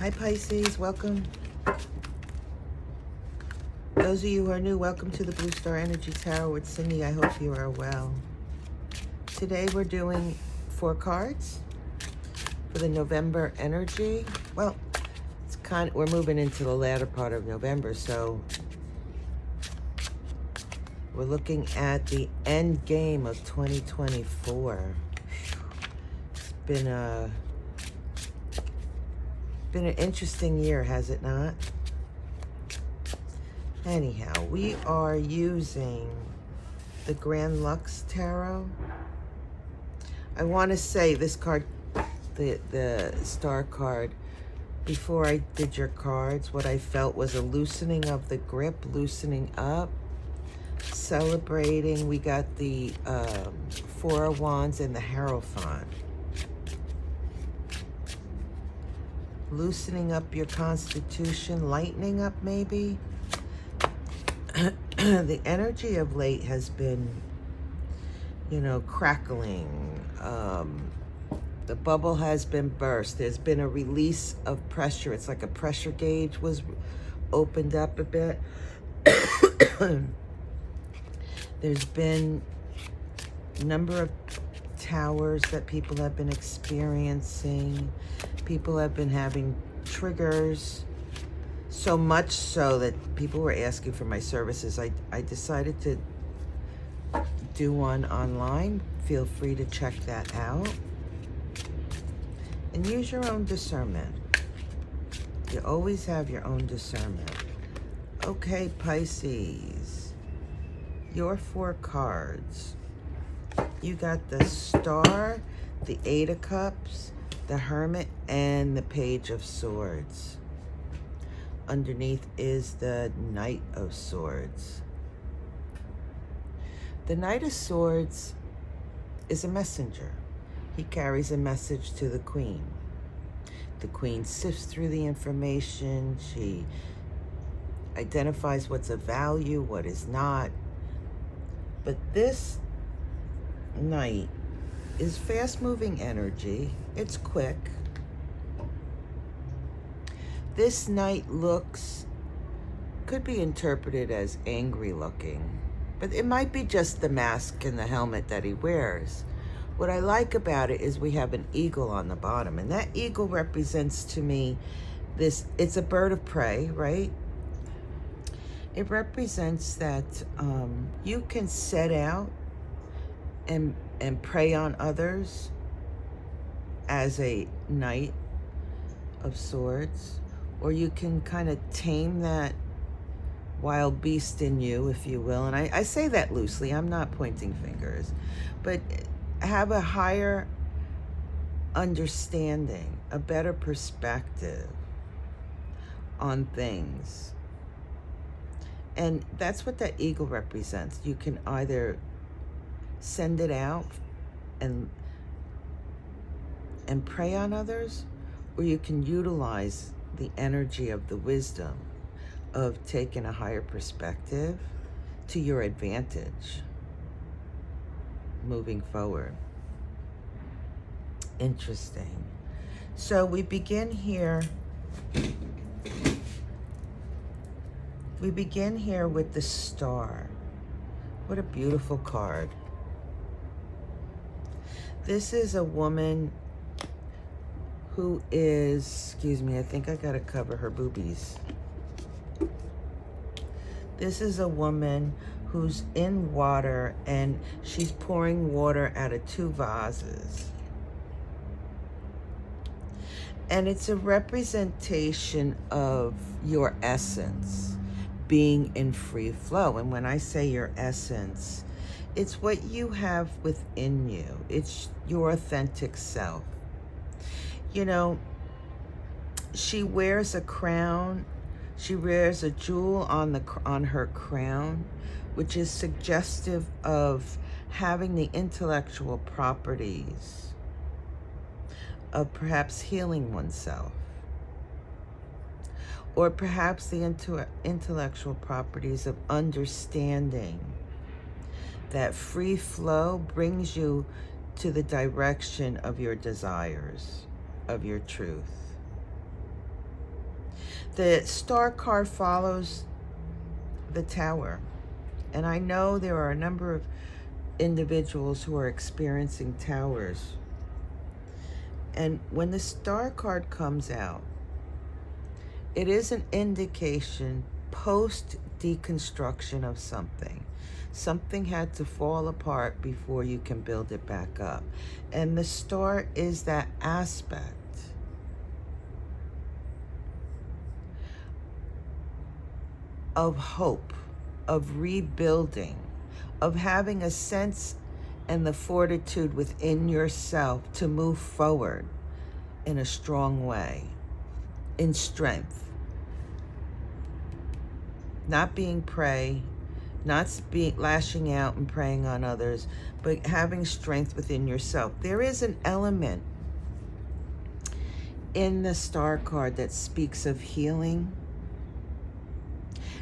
Hi Pisces, welcome. Those of you who are new, welcome to the Blue Star Energy Tarot with Cindy. I hope you are well. Today we're doing 4 cards for the November energy. Well, we're moving into the latter part of November, so we're looking at the end game of 2024. It's been an interesting year, has it not? Anyhow, we are using the Grand Lux Tarot. I want to say this card, the star card, before I did your cards, what I felt was a loosening of the grip, loosening up, celebrating. We got the Four of Wands and the Hierophant. Loosening up your constitution, lightening up maybe. The energy of late has been, crackling. The bubble has been burst. There's been a release of pressure. It's like a pressure gauge was opened up a bit. There's been a number of towers that people have been experiencing. People have been having triggers. So much so that people were asking for my services. I decided to do one online. Feel free to check that out. And use your own discernment. You always have your own discernment. Okay, Pisces. Your 4 cards. You got the Star, the 8 of Cups, the Hermit, and the Page of Swords. Underneath is the Knight of Swords. The Knight of Swords is a messenger. He carries a message to the Queen. The Queen sifts through the information. She identifies what's of value, what is not. But this Knight is fast-moving energy. It's quick. This Knight could be interpreted as angry looking, but it might be just the mask and the helmet that he wears. What I like about it is we have an eagle on the bottom, and that eagle represents to me it's a bird of prey, right? It represents that you can set out and prey on others as a Knight of Swords, or you can kind of tame that wild beast in you, if you will. And I say that loosely. I'm not pointing fingers. But have a higher understanding, a better perspective on things. And that's what that eagle represents. You can either send it out and prey on others, or you can utilize the energy of the wisdom of taking a higher perspective to your advantage moving forward. Interesting. So we begin here. We begin here with the Star. What a beautiful card. This is a woman who is, excuse me, I think I gotta cover her boobies. This is a woman who's in water, and she's pouring water out of 2 vases. And it's a representation of your essence being in free flow. And when I say your essence, it's what you have within you. It's your authentic self. She wears a crown. She wears a jewel on her crown, which is suggestive of having the intellectual properties of perhaps healing oneself, or perhaps the intellectual properties of understanding that free flow brings you to the direction of your desires, of your truth. The Star card follows the Tower. And I know there are a number of individuals who are experiencing towers. And when the Star card comes out, it is an indication post deconstruction of something. Something had to fall apart before you can build it back up. And the Star is that aspect of hope, of rebuilding, of having a sense and the fortitude within yourself to move forward in a strong way, in strength. Not being prey, not being lashing out and preying on others, but having strength within yourself. There is an element in the Star card that speaks of healing.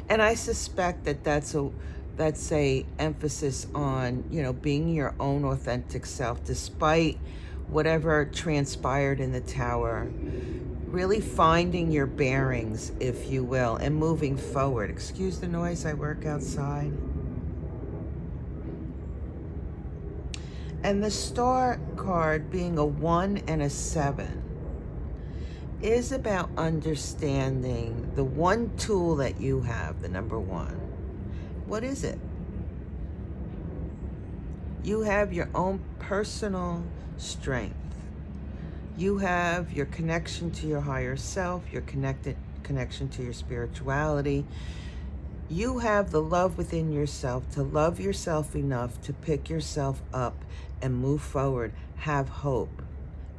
And I suspect that that's a emphasis on, being your own authentic self, despite whatever transpired in the Tower. Really finding your bearings, if you will, and moving forward. Excuse the noise, I work outside. And the Star card being a 1 and a 7 is about understanding the one tool that you have, the number 1. What is it? You have your own personal strength. You have your connection to your higher self, your connection to your spirituality. You have the love within yourself to love yourself enough to pick yourself up and move forward, have hope,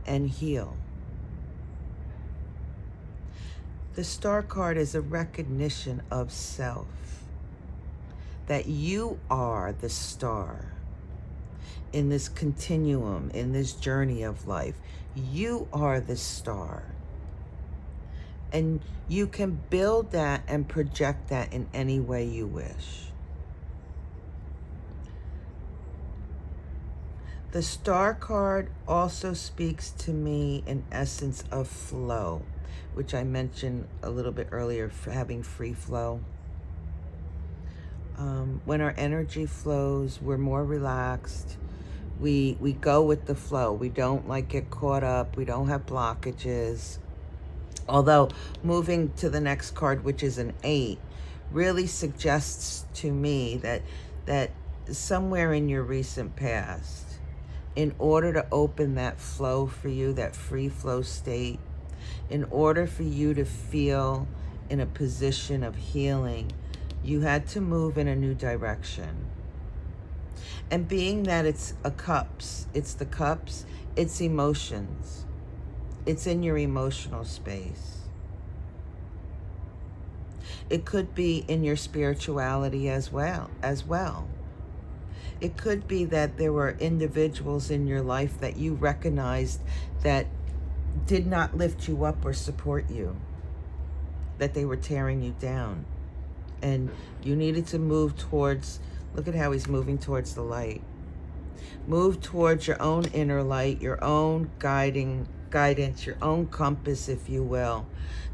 and heal. The Star card is a recognition of self, that you are the star in this continuum, in this journey of life. You are the star. And you can build that and project that in any way you wish. The Star card also speaks to me in essence of flow, which I mentioned a little bit earlier, for having free flow. When our energy flows, we're more relaxed. We go with the flow. We don't get caught up. We don't have blockages. Although moving to the next card, which is an 8, really suggests to me that somewhere in your recent past, in order to open that flow for you, that free flow state, in order for you to feel in a position of healing, you had to move in a new direction. And being that it's the cups, it's emotions. It's in your emotional space. It could be in your spirituality as well. It could be that there were individuals in your life that you recognized that did not lift you up or support you, that they were tearing you down. And you needed to move towards, look at how he's moving towards the light. Move towards your own inner light, your own guidance, your own compass, if you will,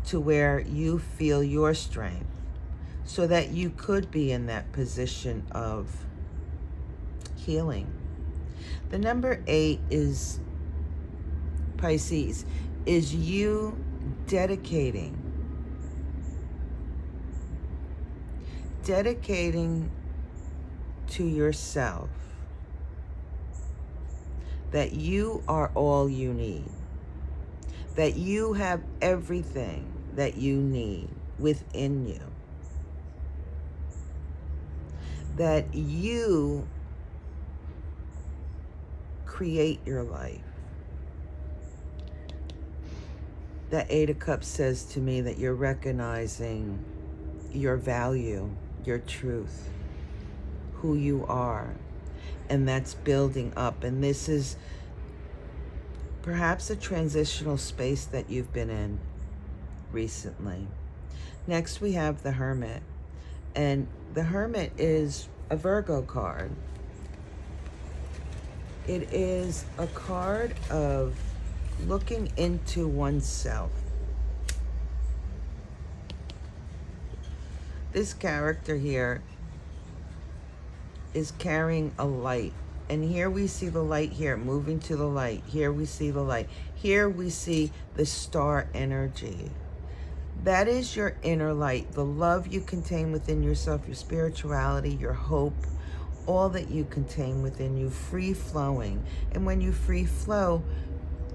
to where you feel your strength, so that you could be in that position of healing. The number 8 is, Pisces, is you dedicating to yourself that you are all you need, that you have everything that you need within you, that you create your life. That 8 of Cups says to me that you're recognizing your value, your truth, who you are, and that's building up. And this is perhaps a transitional space that you've been in recently. Next, we have the Hermit, and the Hermit is a Virgo card. It is a card of looking into oneself. This character here is carrying a light. And here we see the light here, moving to the light. Here we see the light. Here we see the star energy. That is your inner light, the love you contain within yourself, your spirituality, your hope, all that you contain within you, free flowing. And when you free flow,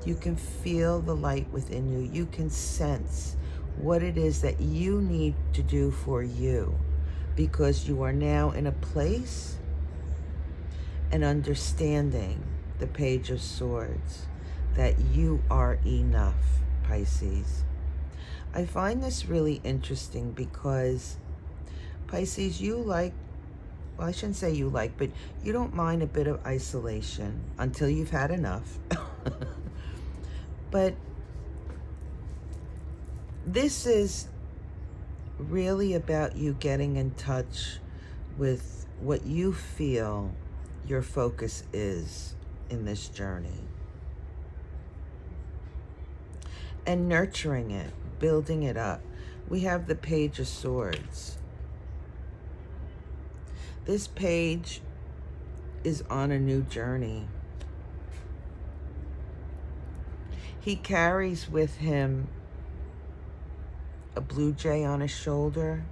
you can feel the light within you. You can sense what it is that you need to do for you, because you are now in a place and understanding the Page of Swords, that you are enough, Pisces. I find this really interesting because, Pisces, you like, well, I shouldn't say you like, but you don't mind a bit of isolation until you've had enough. But this is really about you getting in touch with what you feel your focus is in this journey, and nurturing it, building it up. We have the Page of Swords. This page is on a new journey. He carries with him a blue jay on his shoulder.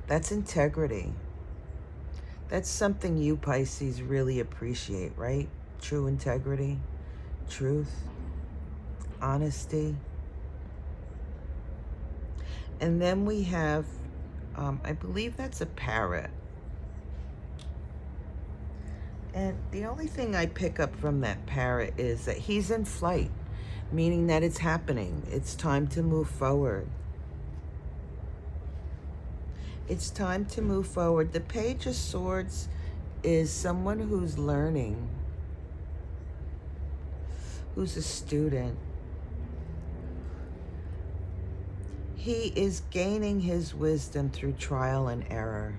That's integrity. That's something you, Pisces, really appreciate, right? True integrity, truth, honesty. And then we have, I believe that's a parrot. And the only thing I pick up from that parrot is that he's in flight, meaning that it's happening. It's time to move forward. It's time to move forward. The Page of Swords is someone who's learning, who's a student. He is gaining his wisdom through trial and error.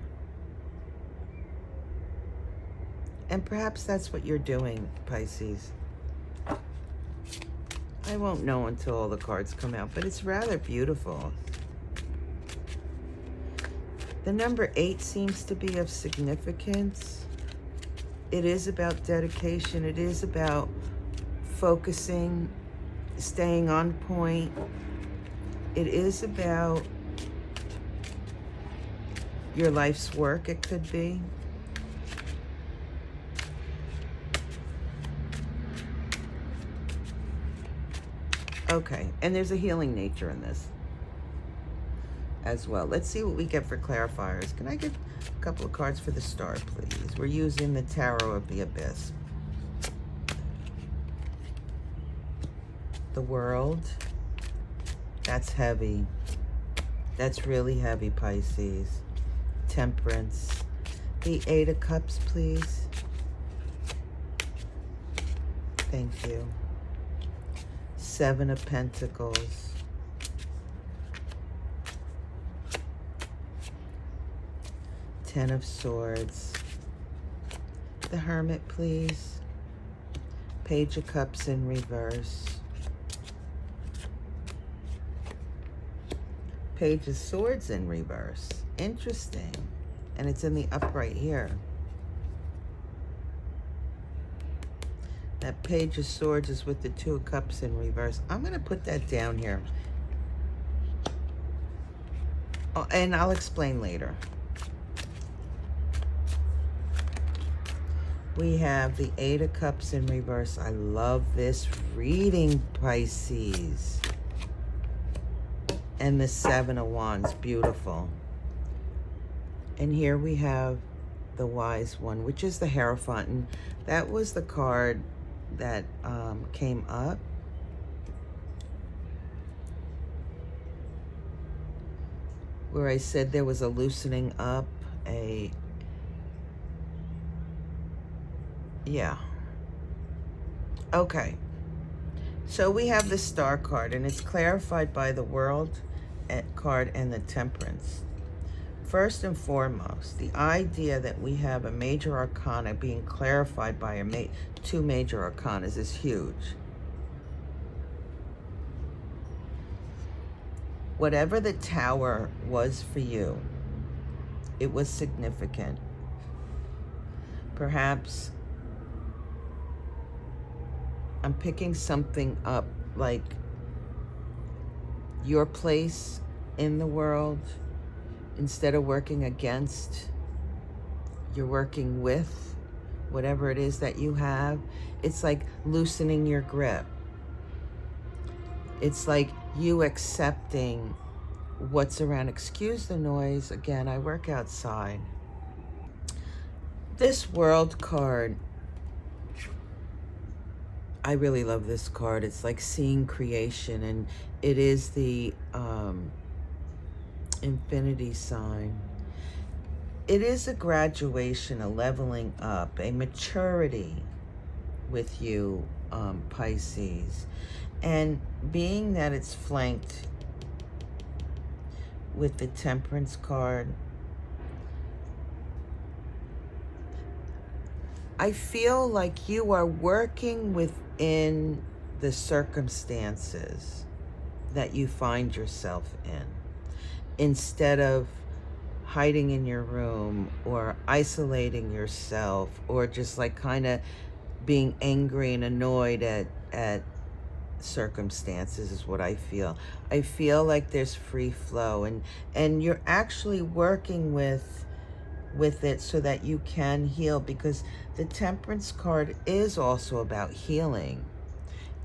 And perhaps that's what you're doing, Pisces. I won't know until all the cards come out, but it's rather beautiful. The number 8 seems to be of significance. It is about dedication. It is about focusing, staying on point. It is about your life's work, it could be. Okay, and there's a healing nature in this as well. Let's see what we get for clarifiers. Can I get a couple of cards for the star, please? We're using the Tarot of the Abyss. The World. That's heavy. That's really heavy, Pisces. Temperance. The 8 of Cups, please. Thank you. 7 of Pentacles. Ten of Swords. The Hermit, please. Page of Cups in reverse. Page of Swords in reverse. Interesting. And it's in the upright here. That Page of Swords is with the 2 of Cups in reverse. I'm going to put that down here. Oh, and I'll explain later. We have the 8 of Cups in reverse. I love this reading, Pisces. And the 7 of Wands. Beautiful. And here we have the Wise One, which is the Hierophant. And that was the card that came up. Where I said there was a loosening up, yeah. Okay. So we have the Star card, and it's clarified by the World card and the Temperance. First and foremost, the idea that we have a major arcana being clarified by 2 major arcanas is huge. Whatever the Tower was for you, It was significant. Perhaps I'm picking something up, like your place in the world. Instead of working against, you're working with whatever it is that you have. It's like loosening your grip. It's like you accepting what's around. Excuse the noise. Again, I work outside. This World card, I really love this card. It's like seeing creation, and it is the infinity sign. It is a graduation, a leveling up, a maturity with you, Pisces. And being that it's flanked with the Temperance card, I feel like you are working within the circumstances that you find yourself in, instead of hiding in your room or isolating yourself, or just like kind of being angry and annoyed at circumstances, is what I feel. I feel like there's free flow, and you're actually working with it so that you can heal, because the Temperance card is also about healing.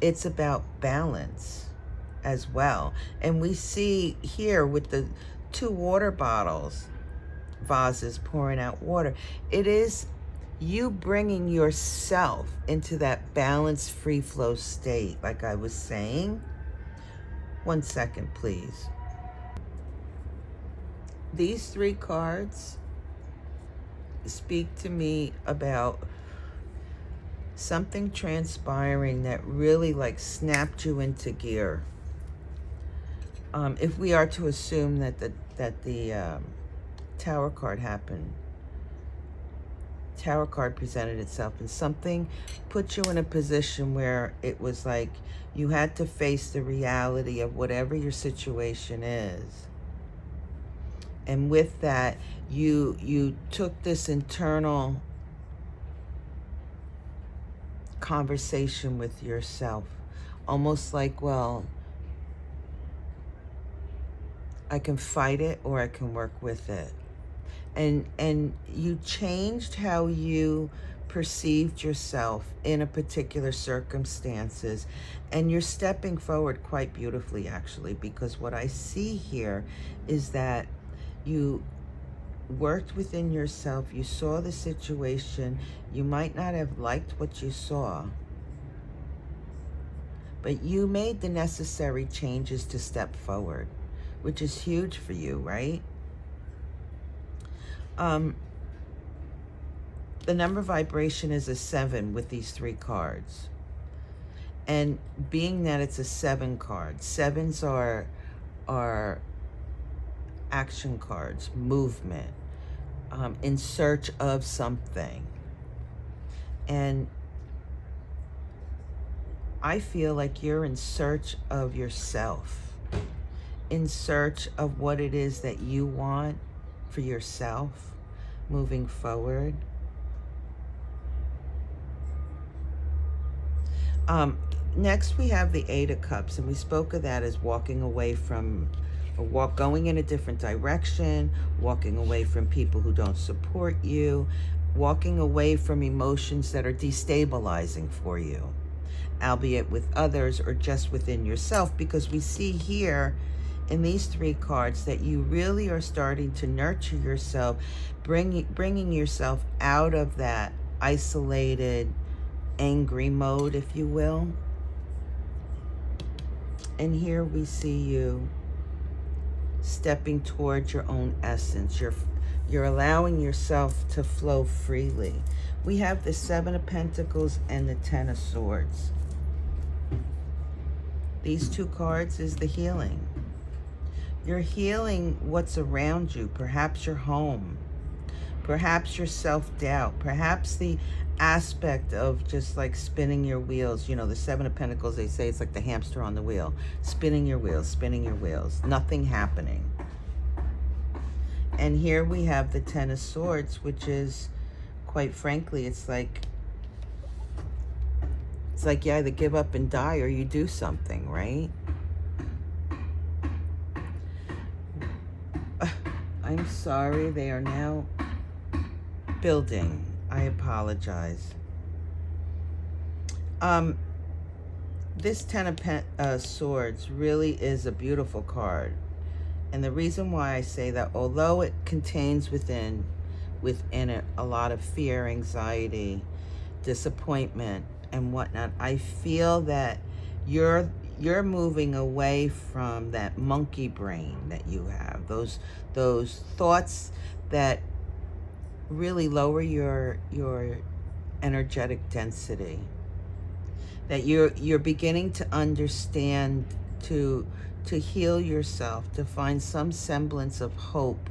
It's about balance as well. And we see here with the 2 water vases pouring out water, it is you bringing yourself into that balanced free flow state, like I was saying. 1 second, please. These 3 cards speak to me about something transpiring that really like snapped you into gear. If we are to assume that the Tower card happened, Tower card presented itself, and something put you in a position where it was like you had to face the reality of whatever your situation is. And with that, you took this internal conversation with yourself, almost like, well, I can fight it or I can work with it. And you changed how you perceived yourself in a particular circumstances, and you're stepping forward quite beautifully, actually, because what I see here is that you worked within yourself, you saw the situation, you might not have liked what you saw, but you made the necessary changes to step forward, which is huge for you, right? The number vibration is a 7 with these 3 cards. And being that it's a 7 card, 7s are action cards, movement, in search of something. And I feel like you're in search of yourself, in search of what it is that you want for yourself moving forward. Next we have the 8 of Cups, and we spoke of that as walking away from, or going in a different direction, walking away from people who don't support you, walking away from emotions that are destabilizing for you, albeit with others or just within yourself, because we see here in these 3 cards that you really are starting to nurture yourself, bringing yourself out of that isolated, angry mode, if you will. And here we see you stepping towards your own essence. You're allowing yourself to flow freely. We have the 7 of Pentacles and the 10 of Swords. These 2 cards is the healing. You're healing what's around you, perhaps your home, perhaps your self-doubt, perhaps the aspect of just like spinning your wheels. You know, the 7 of Pentacles, they say it's like the hamster on the wheel, spinning your wheels, nothing happening. And here we have the Ten of Swords, which is, quite frankly, it's like you either give up and die or you do something, right? I'm sorry, they are now building. I apologize. This Ten of Swords really is a beautiful card. And the reason why I say that, although it contains within it a lot of fear, anxiety, disappointment, and whatnot, I feel that you're moving away from that monkey brain that you have, those thoughts that really lower your energetic density, that you're beginning to understand, to heal yourself, to find some semblance of hope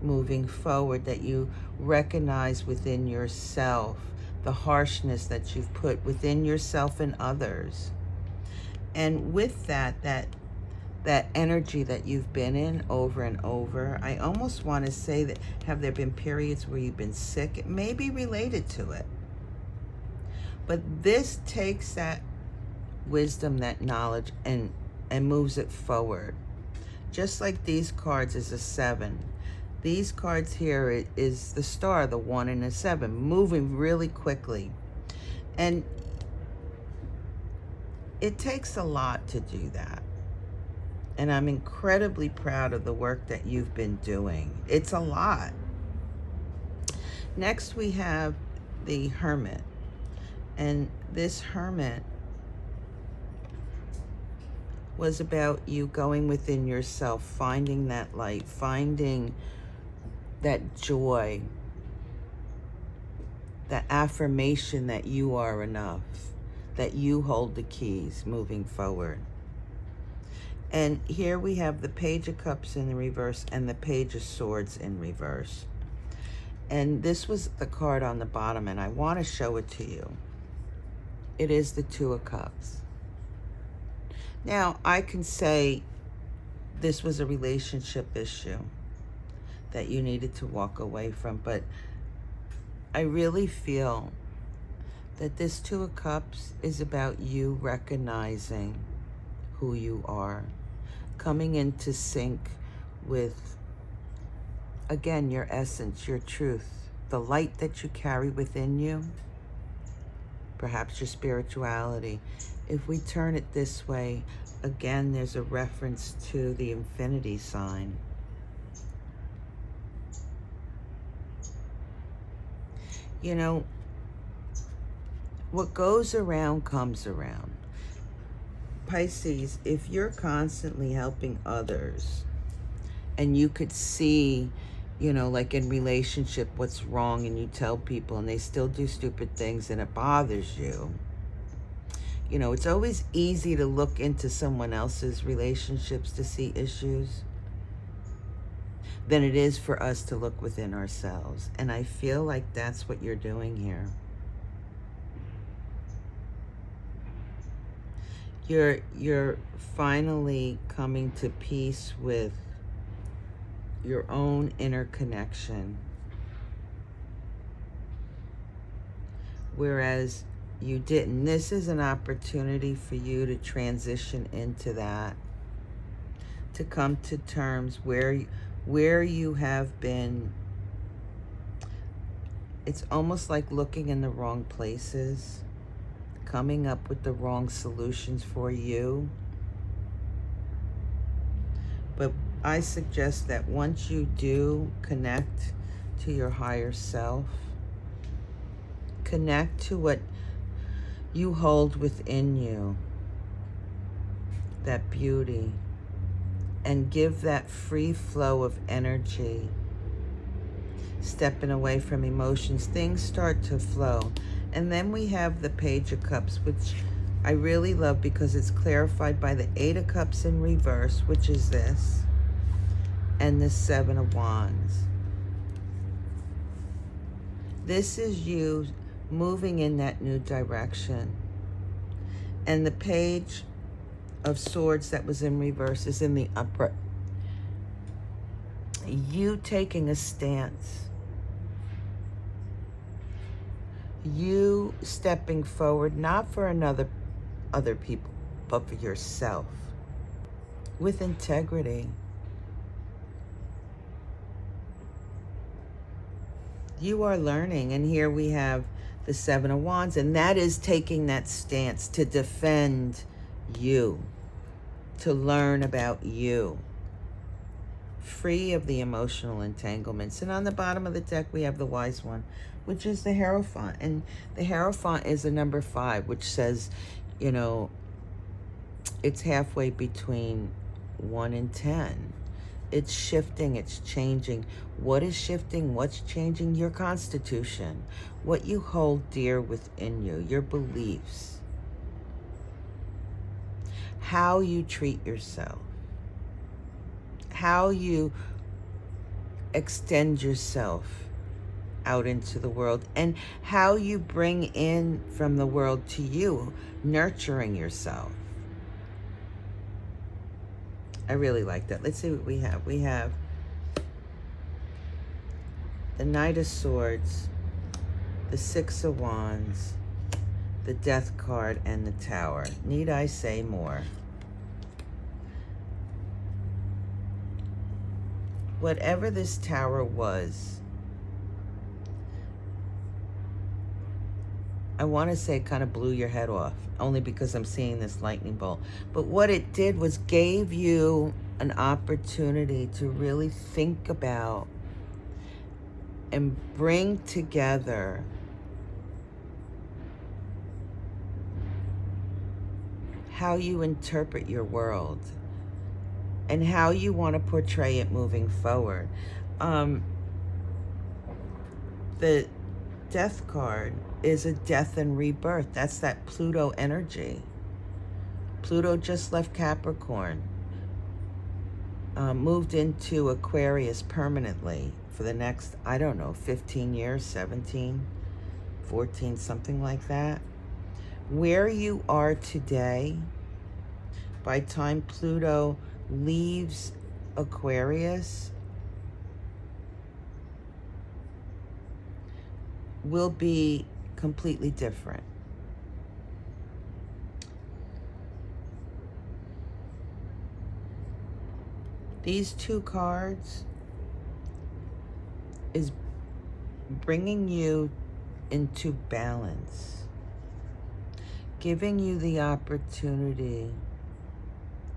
moving forward, that you recognize within yourself the harshness that you've put within yourself and others. And with that energy that you've been in over and over, I almost want to say that, have there been periods where you've been sick? It may be related to it. But this takes that wisdom, that knowledge, and moves it forward. Just like these cards is a 7. These cards here is the Star, the 1 and a 7, moving really quickly. And it takes a lot to do that. And I'm incredibly proud of the work that you've been doing. It's a lot. Next we have the Hermit. And this Hermit was about you going within yourself, finding that light, finding that joy, that affirmation that you are enough, that you hold the keys moving forward. And here we have the Page of Cups in the reverse and the Page of Swords in reverse. And this was the card on the bottom, and I want to show it to you. It is the Two of Cups. Now, I can say this was a relationship issue that you needed to walk away from, but I really feel that this Two of Cups is about you recognizing who you are, coming into sync with, again, your essence, your truth, the light that you carry within you, perhaps your spirituality. If we turn it this way, again, there's a reference to the infinity sign. You know, what goes around comes around. Pisces, if you're constantly helping others and you could see, you know, like in relationship, what's wrong, and you tell people and they still do stupid things and it bothers you, you know, it's always easy to look into someone else's relationships to see issues than it is for us to look within ourselves. And I feel like that's what you're doing here. You're finally coming to peace with your own inner connection. Whereas you didn't. This is an opportunity for you to transition into that, to come to terms where you have been. It's almost like looking in the wrong places, coming up with the wrong solutions for you. But I suggest that once you do connect to your higher self, connect to what you hold within you, that beauty, and give that free flow of energy, stepping away from emotions, things start to flow. And then we have the Page of Cups, which I really love because it's clarified by the 8 of Cups in reverse, which is this, and the 7 of Wands. This is you moving in that new direction. And the Page of Swords that was in reverse is in the upright. You taking a stance. You stepping forward, not for other people, but for yourself, with integrity. You are learning, and here we have the Seven of Wands, and that is taking that stance to defend you, to learn about you, free of the emotional entanglements. And on the bottom of the deck, we have the Wise One, which is the Hierophant. And the Hierophant is a number 5, which says, you know, it's halfway between 1 and 10. It's shifting, it's changing. What is shifting? What's changing? Your constitution, what you hold dear within you, your beliefs, how you treat yourself, how you extend yourself out into the world, and how you bring in from the world to you, nurturing yourself. I really like that. Let's see what we have. We have the Knight of Swords, the Six of Wands, the Death card, and the Tower. Need I say more? Whatever this Tower was, I want to say kind of blew your head off, only because I'm seeing this lightning bolt. But what it did was gave you an opportunity to really think about and bring together how you interpret your world and how you want to portray it moving forward. The Death card is a death and rebirth. That's that Pluto energy. Pluto just left Capricorn, moved into Aquarius permanently for the next, I don't know, 15 years, 17, 14, something like that. Where you are today, by the time Pluto leaves Aquarius, will be completely different. These two cards is bringing you into balance, giving you the opportunity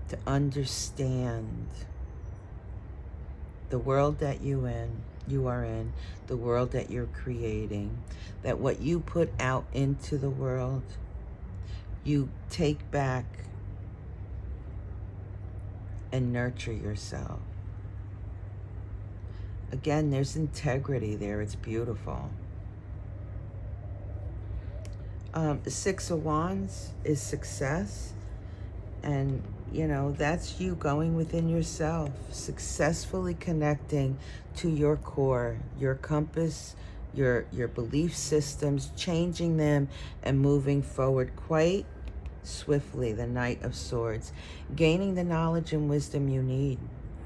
to understand the world that you are in, the world that you're creating, that what you put out into the world, you take back and nurture yourself. Again, there's integrity there. It's beautiful. The Six of Wands is success. And, you know, that's you going within yourself, successfully connecting to your core, your compass, your belief systems, changing them and moving forward quite swiftly. The Knight of Swords, gaining the knowledge and wisdom you need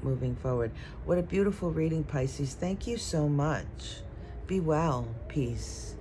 moving forward. What a beautiful reading, Pisces. Thank you so much. Be well. Peace.